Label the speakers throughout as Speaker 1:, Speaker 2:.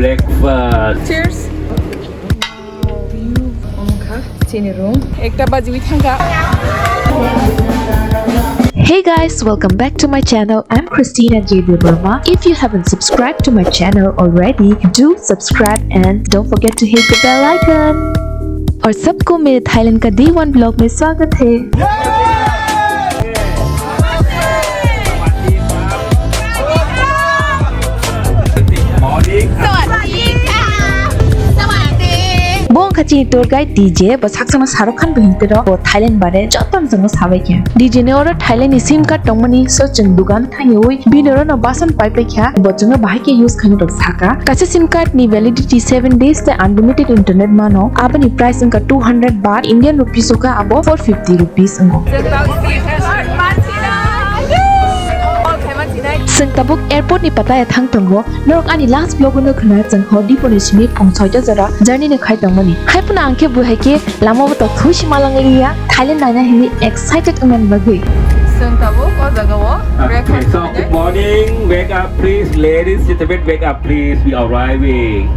Speaker 1: breakfast.
Speaker 2: Cheers. Sini room. Ekta baji withanga.
Speaker 3: Hey guys, welcome back to my channel. I'm Christina Debbarma. If you haven't subscribed to my channel already, do subscribe and don't forget to hit the bell icon. और सबको मेरे Thailand का Day-1 blog में स्वागत है। Buong kacini tour guide DJ bas haksana Sarokhan behintero bo Thailand bare joton jong sabai DJ ne oro Thailand ni SIM card tongmani so chung dugan thangi oi binoro no basan pai kya bojong bahai ke use khani dok saka kache SIM card ni validity 7 days te unlimited internet mano abani price ka 200 baht Indian rupees ka abo 450 rupees ngo Seng tabuk airport ni Pattaya thang tongo norok ani last vlog no khna chang hodi polishmi phongchoi jara journey ne khai tongmani hai puna angke bu haike lamo to thushi malangliya Thailand naina hini excited aman bagi
Speaker 2: Seng tabuk o jagawo
Speaker 1: Okay, so good morning. Wake up, please, ladies. Gentlemen, wake up, please. We are arriving.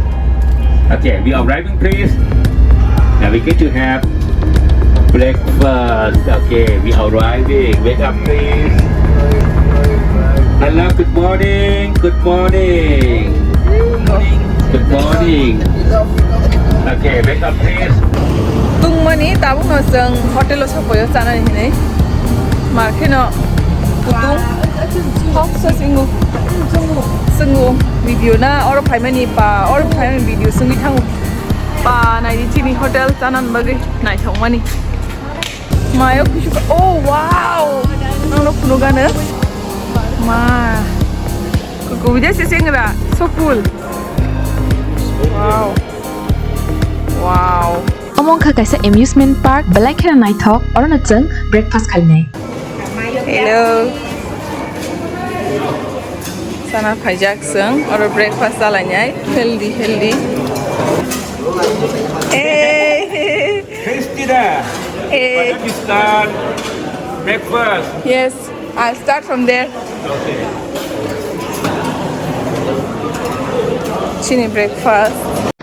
Speaker 1: Okay, we are arriving, please. Now we get to have breakfast. Okay, we are arriving. Wake up, please. Hello, good morning. Good morning. Good morning. Okay, wake up, please.
Speaker 2: Tung mani tabuk no seng hotel lo sapoyo sana ni nei marke no putung hok so singu video na or phai mani pa or phai mani video sungi thang pa nai di chini hotel tanan bagi nai thong mani mayo kushu oh wow no kuno gana ma ko video se singra so cool wow
Speaker 3: among kha kaisa amusement park balai khana nai thok oro na chang breakfast khali nai
Speaker 2: Hello. Sana pajak seng or breakfast salanyai healthy. Hey.
Speaker 1: Christina.
Speaker 2: Hey.
Speaker 1: Why don't you start breakfast?
Speaker 2: Yes, I'll start from there.
Speaker 1: Okay.
Speaker 2: Chini breakfast.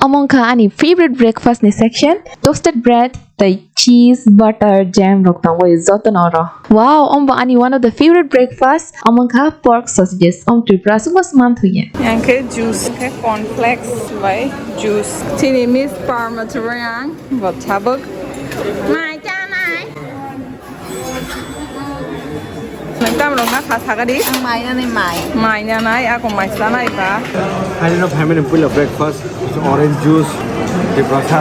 Speaker 3: among kha ani favorite breakfast ni section toasted bread the cheese butter jam rok tang wai joton oro wow omba ani one of the favorite breakfast among kha pork sausages Tripura sumas man thuye
Speaker 2: Yanke juice. Okay, cornflakes by juice. Chini Miss Parmesan. What tabuk? Mai cha mai. Nagtam rong na khasagadi. Mai na nai ako mai sa nai ka.
Speaker 4: I don't know if I'm going to pull a breakfast. It's orange juice, Tiprasa,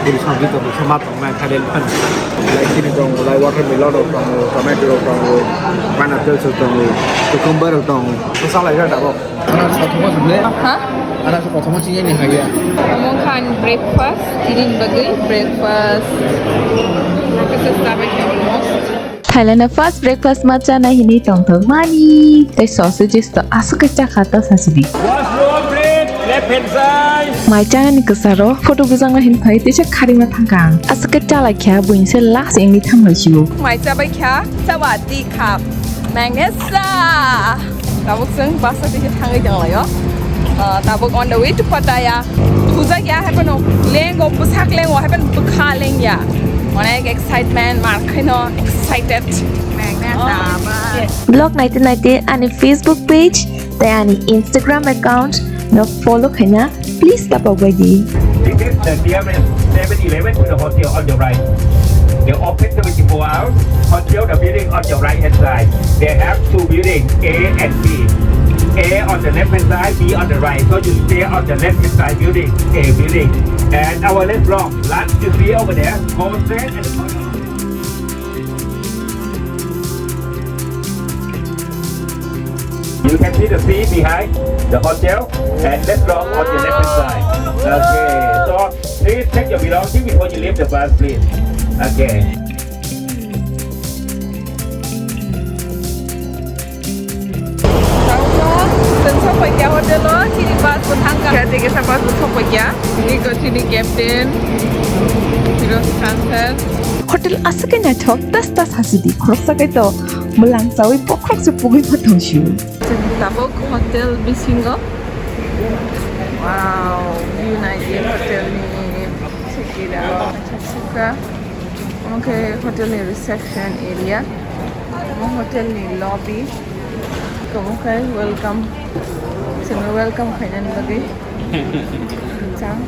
Speaker 4: there is something to tomato, Thailand, like watermelon, tomato, pineapple, cucumber, it's all like that.
Speaker 2: Huh? Among kan breakfast, eating bagay breakfast. Breakfast is almost.
Speaker 3: Thailand first breakfast macha na hini tong thong mani the sausages to asuka cha khata sasidi
Speaker 1: What's your plate? Left hand side.
Speaker 3: mai cha ni kasaro photo bujang hin phai te cha khari ma thangkang asuka cha la kya buin se la sing ni tham la chiu
Speaker 2: Mai cha bai kya? Sawadi khap. MagneSSa. Tabuk seng basa te thangai jang la yo. Tabuk on the way to Pattaya. Thuza kya hai pano? Lengo pusak lengo hai pan pukha leng ya. Onek excitement markino excited. MagneSSa.
Speaker 3: blog 1990 ani Facebook page te ani Instagram account no follow khana please tap away di
Speaker 1: This is the nearest 7-Eleven to the hotel on your right. They open 24 hours. Hotel, the building on your right hand side. They have two buildings, A and B. A on the left hand side, B on the right. So you stay on the left hand side building, A building. And our left block, lunch you see over there, go straight and you can see the sea behind the hotel and let's block on the left hand side. Okay, so please check your belongings before you leave the bus, please. Okay.
Speaker 2: Sensor pagya hotel lo, chini bus berhangga. Kaya kita bus besok pagya. Ini ko chini captain. Terus transfer.
Speaker 3: hotel asuka na thok tas hasidi khrosa kai to mulang sawi pokrok se pugi phathong shu
Speaker 2: Tabuk hotel bisingo. Wow. ka okay hotel ni reception area hotel ni lobby okay welcome welcome kainan lagi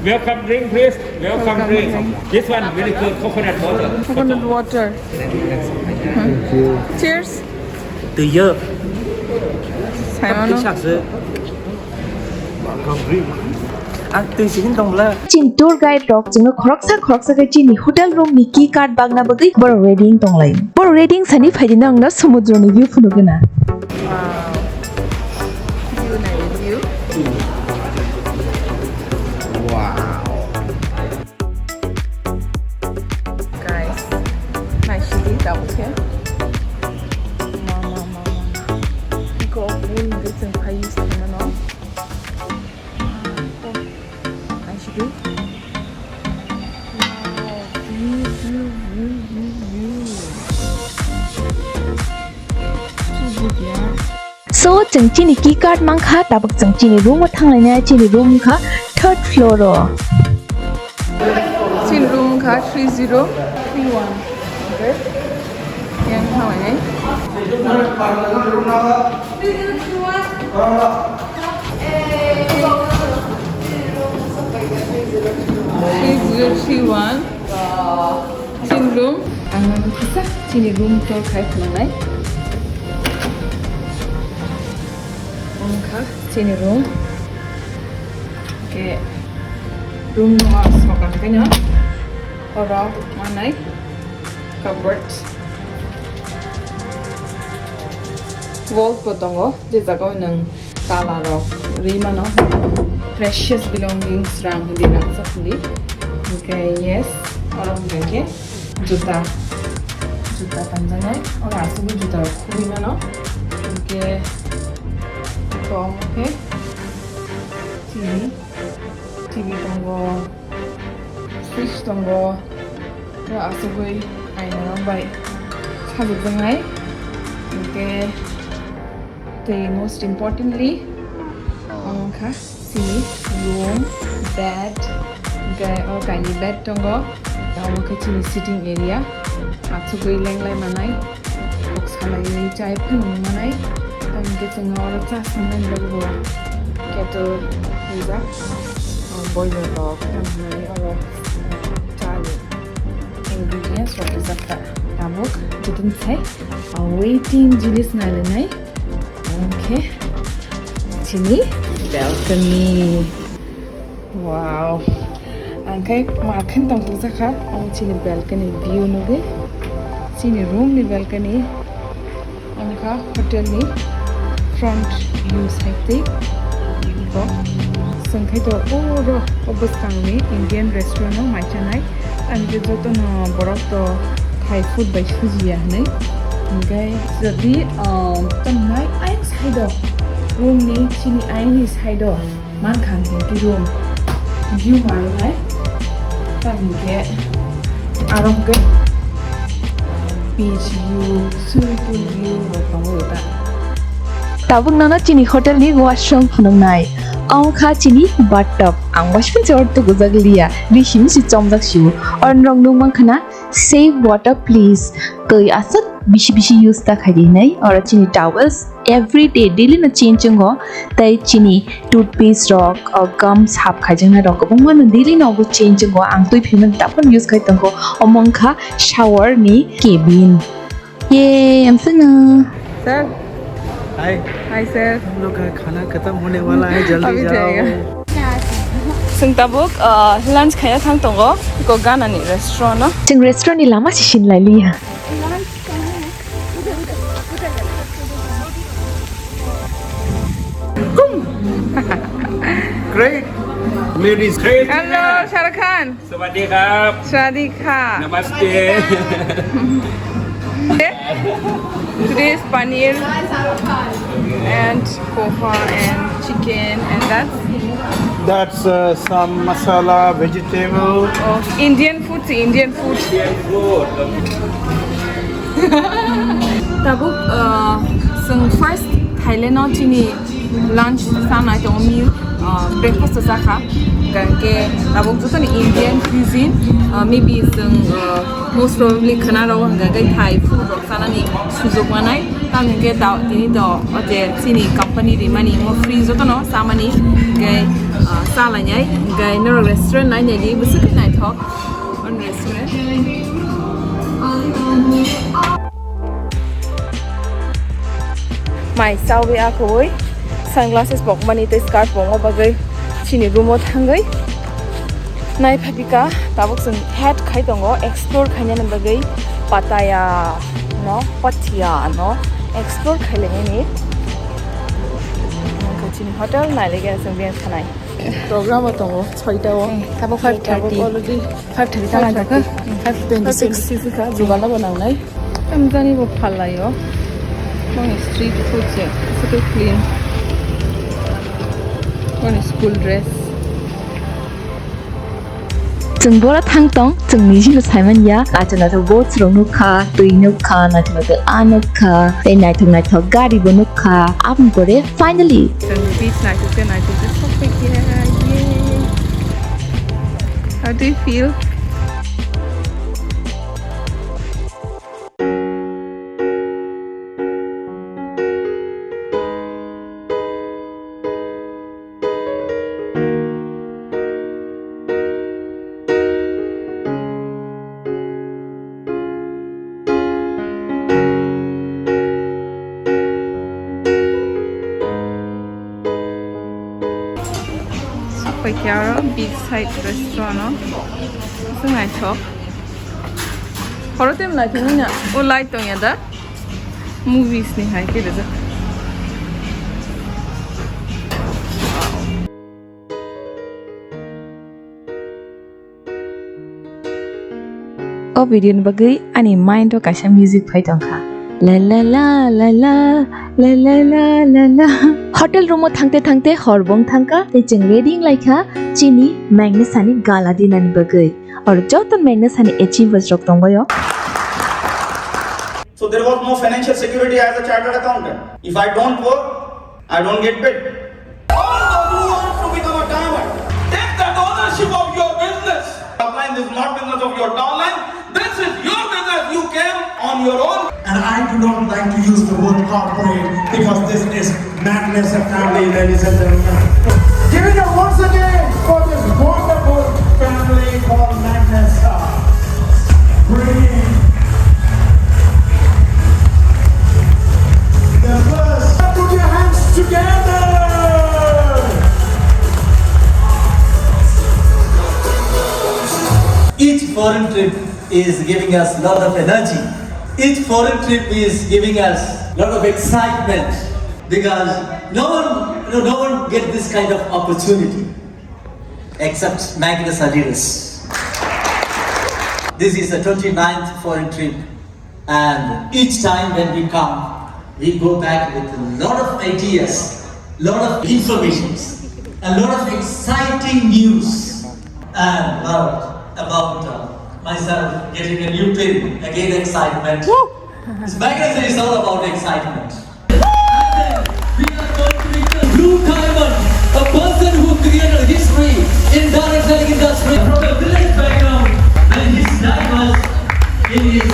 Speaker 1: Welcome drink, please. Welcome drink. This one very good coconut water.
Speaker 2: Coconut water. Cheers.
Speaker 4: Từ giờ
Speaker 2: Simon.
Speaker 4: từ chính đồng là
Speaker 3: Chin tour guide rok jeng khoroksa ke chini hotel room ni key card bagna bagai bor reading tonglai. Bor reading sani phaidina angna samudro ni view phunugena.
Speaker 2: Wow. View na view. Guys, nice city that was here. Mama. Go full this and price no. Nice city.
Speaker 3: So jeng chini key card mang kha tabak jeng chini room wa thanglai na chini room kha third floor ro.
Speaker 2: Chin room ka 3031. Okay. Yang how ni? Chin room. Kita cini room tour kai pelai. Cini room. Okay. Room nomor sekarang kena. Orang mana? Cupboard. Wall potonggo. Di jaga nang kala rock. Rima no. Precious belongings rang di nak sakli. Okay, yes. Orang bengke. Juta panjangnya. Orang asal juta. Rima no. Okay. Kom, okay. TV tonggo. Fridge tonggo. Ya asugoi aina nambai. Sabut bengai. Okay. The most importantly, sini room, bed, or tiny bed tonggo. Sini sitting area. Asugoi lenglai manai. Box halai chai penung manai. Dan kita ngawal cas manai lagu kettle freezer. Boiler rock dan or charlie ingredients for dessert. Tabuk jitun say waiting jinis nalenai. Okay. Sini balcony. Wow. Angkai makan tong tu zakha. Sini balcony view nuge. Sini room ni balcony. Angka hotel ni front view side ko. Sangkai to oro obos kangni Indian restaurant no machanai and joto no borok to Thai food by Sujiya nei ngai jadi tanai ai side room ni chini ai ni side man khang ki room view mai nai tan ke arom ke beach view swimming pool view ro pangota
Speaker 3: Tabuk nana chini hotel ni washroom phunung nai. Kha chini bathtub ang washroom chor to guzaglia rihim si chomjak siu on rong nung mang khana save water please koi asat bishi use ta khadi nai or chini towels every day daily na change ngo tai chini toothpaste rock or gums hap khajang na rock bong man daily na go change ngo ang tui phiman tapon use khai tang ko omong kha shower ni cabin ye am sana
Speaker 2: sir. Hi sir.
Speaker 4: हम लोग का खाना खत्म होने वाला है जल्दी जाओ
Speaker 2: Sengtabuk lunch kaya thang tongo ko gana ni restaurant no.
Speaker 3: ching restaurant ni lama shin lai li ha
Speaker 4: great ladies great
Speaker 2: Hello Shah Rukh Khan.
Speaker 1: สวัสดีครับ
Speaker 2: Swadika.
Speaker 1: Namaste.
Speaker 2: Today is paneer and kofa and chicken and
Speaker 4: that's some masala vegetable
Speaker 2: Indian food.
Speaker 1: Indian food.
Speaker 2: Tabuk first Thailand no chini lunch sana to meal breakfast zakha hangke tabuk juta ni Indian cuisine maybe seng most probably khana raw hangga kai Thai food rok sana ni sujok manai tam hangke daw tini do oje sini company ri mani mo free joto no samani gai sala nyai gai no restaurant nai nyai di busuk nai thok on restaurant mai sawi akoi sunglasses bok mani te scarf bongo bagai chini rumo thangai nai phapika tabuk sun head khai dongo explore khanya nan bagai Pattaya no Pattaya no explore khaile ni chini hotel nai lege sang bien khanai program atongo choita o tabuk 5:30 already 5:30 ta lang ka 5:26 sisika jugala banau nai amjani bo phalayo long street food che super clean one school dress
Speaker 3: Jeng bora thang tong jeng ni jilu Simon ya na chana to boat rong nu kha tui nu kha na chana to anu kha te nai to gari bo nu kha apun kore finally
Speaker 2: jeng beach nai to so quick yeah how do you feel Pattaya beachside restaurant no so ngai thok horotem na thini na o light tong ya da movies ni hai ke da
Speaker 3: o video ni bagai ani mind to kaisa music phai tong kha la la la la la la la la la la hotel room thangte thangte horbong thangka te jeng wedding laikha chini MagneSSa ni gala dinan bagai और joton MagneSSa ni achievers rok tongboyo
Speaker 5: So there was no financial security as a chartered accountant. If I don't work, I don't get paid. All those who want to become a diamond, take that ownership of your business. Downline is not business of your downline. This is your business. You came on your own.
Speaker 6: And I do not like to use the word corporate because this is MagneSSa family, ladies and gentlemen. Give it up once again for this wonderful family called MagneSSa. Bring the first. Put your hands together.
Speaker 7: Each foreign trip is giving us a lot of energy. Each foreign trip is giving us a lot of excitement because no one gets this kind of opportunity except MagneSSa leaders. This is the 29th foreign trip and each time when we come, we go back with a lot of ideas, a lot of informations, a lot of exciting news and about myself getting a new pin, again excitement. This magazine is all about excitement. And then we are going to become Blue Diamond, a person who created history in direct selling industry. From a village background, when his dad was in his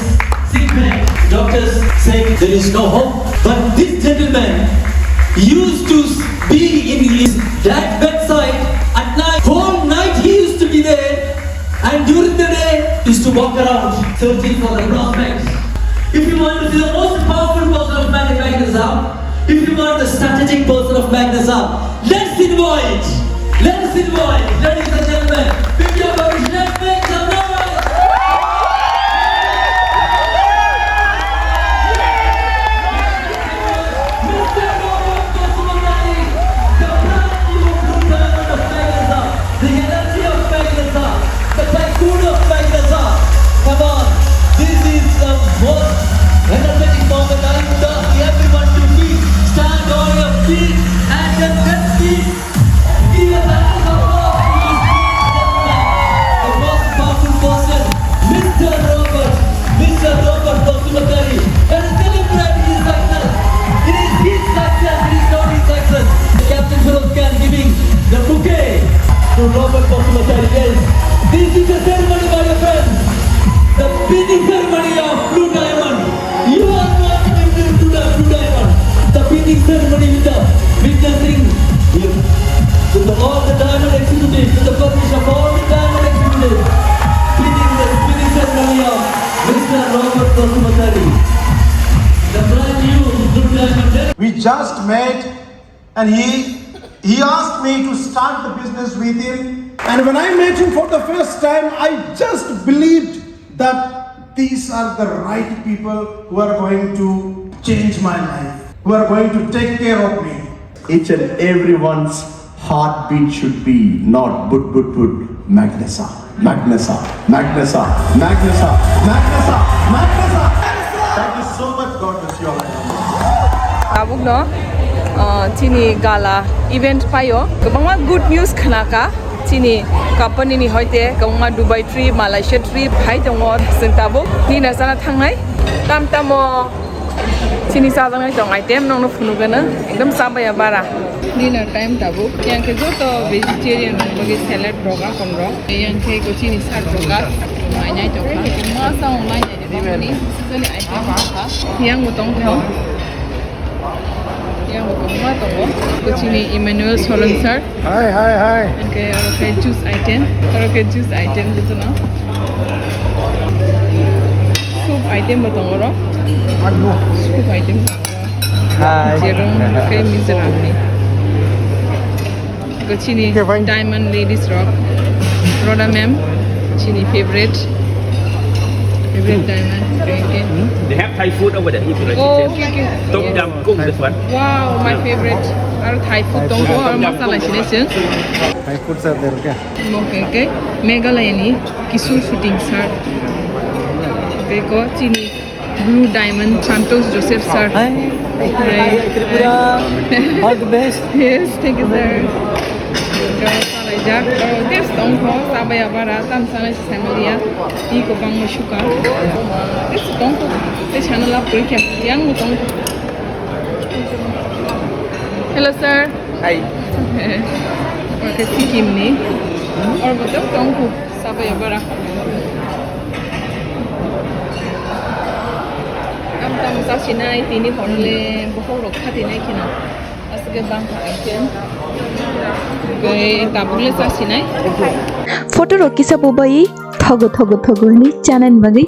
Speaker 7: sick bed, doctors saying there is no hope. But this gentleman used to be in his dad's bedside at night. Whole night he used to be there. And during the day, is to walk around searching for the prospects. If you want to see the most powerful person of MagneSSa, if you want the strategic person of MagneSSa, let's invite, ladies and gentlemen, with your permission, let's make some noise. The energy of MagneSSa, the tycoon of MagneSSa. Come on, this is the most energetic moment. I would ask everyone to please stand on your feet and just let's give a round of applause. to Robert Basumatari. Yes, this is the ceremony, my dear friends. The pinning ceremony of Blue Diamond. You are not winning Blue Diamond. The pinning ceremony with the witnessing with all the diamond executives, with the permission of all the diamond executives. The pinning ceremony of Mr. Robert Basumatari. The brand new Blue Diamond.
Speaker 6: We just met and he asked me to start the business with him. And when I met him for the first time, I just believed that these are the right people who are going to change my life, who are going to take care of me.
Speaker 8: Each and everyone's heartbeat should be not but MagneSSa, MagneSSa, MagneSSa, MagneSSa, MagneSSa, MagneSSa. Thank you so much. God bless you all.
Speaker 2: Tabuk no chini gala event payo kabangma good news khanaka chini company ni hoite kabangma Dubai trip Malaysia trip hai tongo sing tabuk ni na sana thangnai tamo chini sa jangai tong item nong no phunugana ekdam sabaya bara dinner time tabuk yang ke joto vegetarian bagi salad roga konro yang ke ko chini sar roga mai nai to ka ma sa mai nai de ni sali item ka yang mutong ko yang bukan tahu, kucing Emmanuel Solon sir.
Speaker 4: Hi.
Speaker 2: Okay, orang juice item gitu na. Soup item betul orang. Soup item.
Speaker 4: Hi.
Speaker 2: Jerung kayak miserable ni. Kucing Diamond Ladies Rock. Roda ma'am, cini favorite diamond. Okay.
Speaker 1: They have Thai food over there.
Speaker 2: Oh, okay.
Speaker 1: Tom yum kung this one.
Speaker 2: Wow, my favorite. Our Thai food tongko or masala sini.
Speaker 4: Thai food sir there क्या?
Speaker 2: Okay. Meghalaya ni Kisur shooting sir. Okay, ko chini Blue Diamond Santos Joseph sir.
Speaker 7: Hi, Tripura. All the best.
Speaker 2: Yes, thank you sir. Jak, des tongko sabaya bara tam sana samalia. Iko bang musuka. Des tongko, des channel up break yang tongko. Hello sir.
Speaker 4: Hi.
Speaker 2: Okay, sikim ni. Or betul tongko sabaya bara. Tam sa sinai tini honle bohorok khati nai kina. Asge bang item.
Speaker 3: Photo रोकिसा बोबाई थगो नि चानन बगै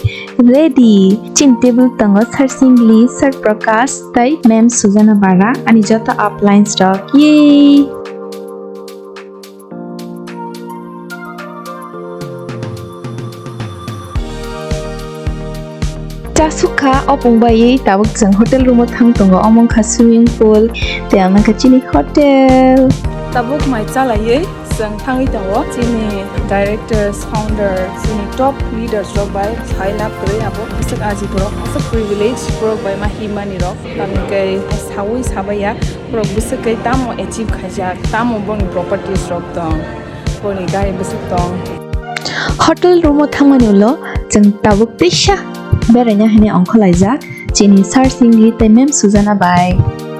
Speaker 3: ready चिन table तंग sir सिंगली sir Prakash तै मैम सुजना बारा अनि जत अपलाइन स्टक ये Suka opong bayi tabuk jeng hotel rumah thang tunggu omong ka swimming pool tiang nang kecini hotel
Speaker 2: tabuk mai chala ye jeng thangi tango chini directors founders chini top leaders rok by Thailand kre abo bisak aji pro as a privilege pro by mahimani rok tamkai sawi sabaya pro bisak kai tamo achieve khaja tamo boni properties rok tong boni gari bisak tong
Speaker 3: hotel rumah thang mani ulo jeng tabuk tisha berenya hene ongkholaiza chini sar singli temem suzana bai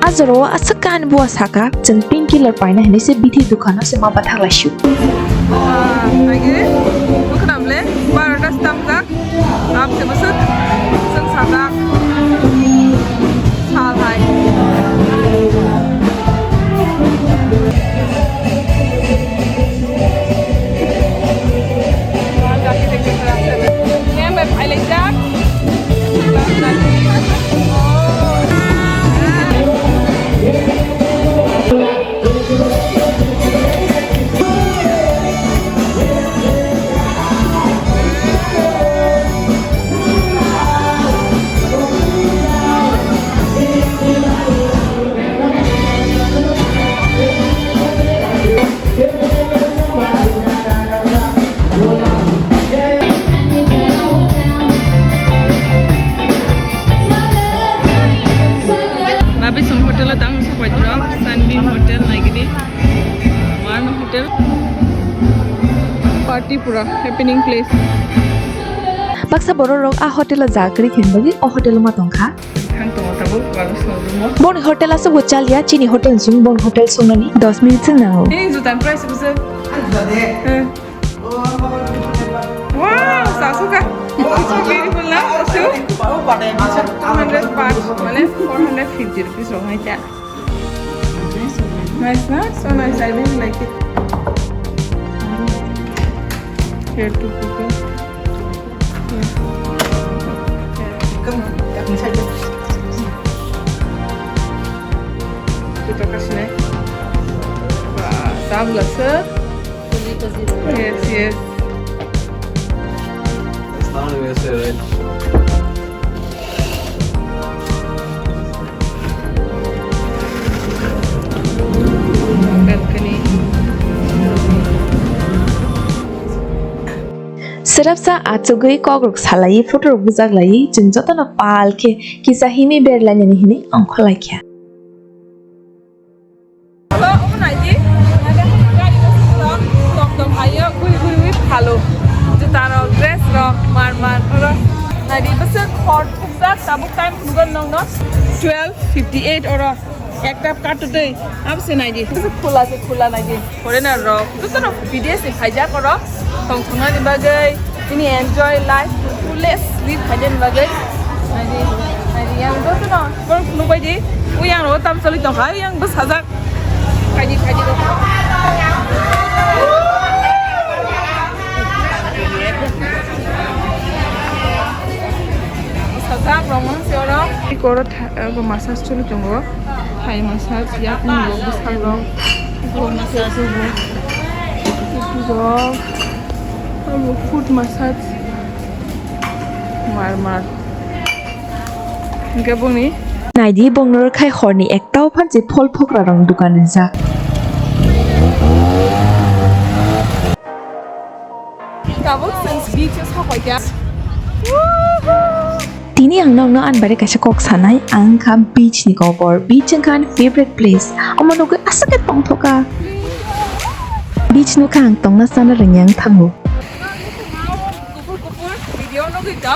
Speaker 3: azoro asakan bua saka chen painkiller paina hene se bithi dukano se ma bathak lashu
Speaker 2: age bukramle 12 stam tak aap se basut sang sada chal hai Tripura happening place.
Speaker 3: Baksa borok a hotel a zakri khenbagi o hotel ma tongkha.
Speaker 2: Hang tong tabu baru semua.
Speaker 3: Bon hotel asa bocal ya chini hotel sung bon hotel sunani 10 minit se nang.
Speaker 2: Ini jutaan price besar. Wow, sasuka. It's beautiful na, Asu. 200 baht, mana 450 rupees wrong aja. Nice na, so nice. I really like it. Here two people. Kita kasih nih. Wah, sabla sir. Yes, yes.
Speaker 4: It's not even say right.
Speaker 2: Balcony.
Speaker 3: Serap sa atsugai Kokborok salai photo bujak lai jeng joto na pal ke kisa himi berla nyani hini angkho lai kya.
Speaker 2: Hello, này gì? Tong ayo gui halo. Juta ro dress ro mar ro. Này đi bớt khort bujak tabuk time bukan nong no 12:58 oro. একটা কাটতে আপসে নাই দি খোলা নাই দি করে না র তো তো ভিডিও সে খাইজা কর তং থংনা দি বাগৈ তিনি এনজয় লাইফ ফুলেস লিভ খাইজেন বাগৈ নাই দি yang তো তো কোন কোনো বাই দি ও yang ro tam চলি তং খাই yang বস হাজার খাইজি 사장 그러면 세워라 이거로 그 마사지 좀 준 거. Thai massage ya ini lo besar lo. Ibu massage lo. Ibu lo. Ibu foot massage. Mar. Enggak bung nih.
Speaker 3: Naidi bongnor khai khorni ektao phanchi phol phokra rang dukan ja.
Speaker 2: Kamu sense beaches apa ya?
Speaker 3: Tini ang nong no an bare kaisa kok sanai ang kham beach ni kobor beach ang kan favorite place amono ko asake tong thoka beach no khang tong na sana renyang thangu
Speaker 2: Kupur video no kita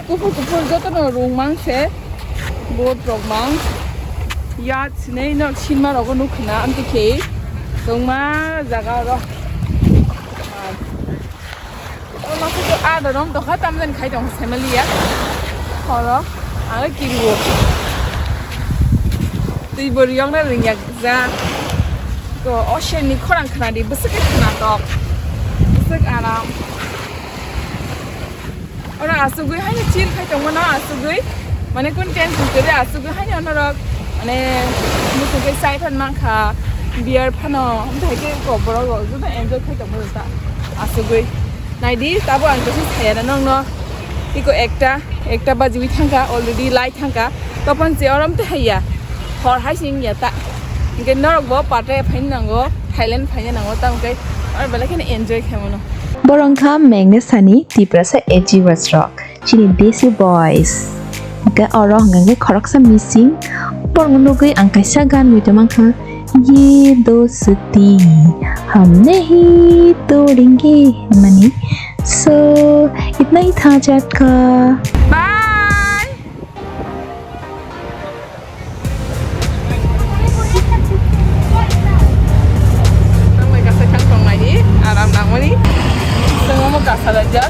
Speaker 2: kupur joto no rung mang se boat rok mang yacht nei no chinma rogo no khna amti ke tongma jaga ro masuk ke ada dong, toh kata mungkin kai dong family ya. Kalau agak kiri tu beriang dah ringan za. Ko ocean ni korang kena di besar kena tok, besar alam. Orang asugui hanya chill kai dong mana asugui, mana kun tension tu asugui hanya orang mana mungkin ke side pan mangka beer pano, mungkin ke Kokborok tu dah enjoy kai dong mana asugui. Này đi, tao bảo anh có thể thấy nó nó, đi có ekta bazi thang cả, already light thang cả, tao vẫn chỉ ở đó thấy à, họ hay xin vậy ta, cái nó là bố Pattaya phải năng go, Thailand phải năng go tao cái, ở bên cái này enjoy cái mà nó.
Speaker 3: Borongka MagneSSa ni Tiprasa edgy restaurant, chini desi boys, cái orang ngang khorok sa missing, borong no cái angkai sagan with mangka. ये दोस्ती हम नहीं तोड़ेंगे money so इतना ही था chat का
Speaker 2: Bye. Tang mai kasih kantong lagi, aram nang mani. Semua mau kasih aja,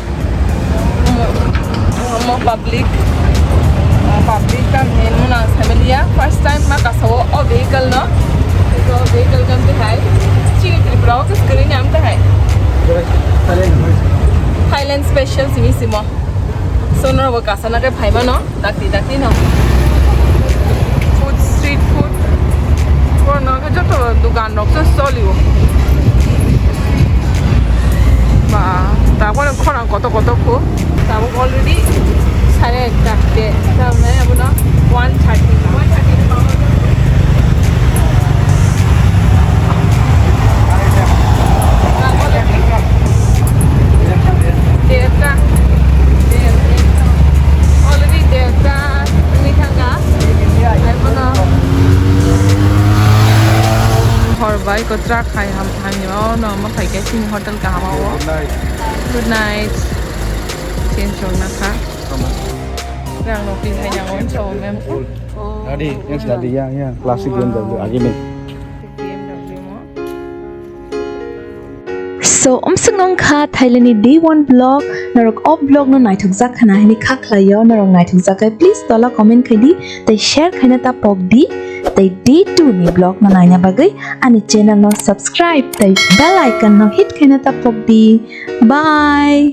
Speaker 2: mau public kan main mana family ya. First time mak kasih vehicle no. Vehicle kan tu hai, ciri Tripura tu screen yang tu hai. Thailand special sini semua. So nor wakasa nak ke mana no, dakti no. Food street food. Kau nak ke jodoh dukan nok tu solid. Bah, tapi kalau korang kotor ku, tapi already saya dah deh. Tahu ni apa no? 130. Horbai ko truck hai ham yo no ma phai ke sing hotel ka ha good night change chong na kha yang no pi hai yang on so mem
Speaker 4: Tadi, yang tadi yang klasik BMW ini.
Speaker 3: So sungong kha Thailand ni Day-1 vlog narok off vlog no naithok jak khana hini kha khlayo narok naithok jak please tola comment khaidi tai share khaina ta pok di tai Day-2 ni vlog no naina bagai ani channel no subscribe tai bell icon no hit khaina ta pok di bye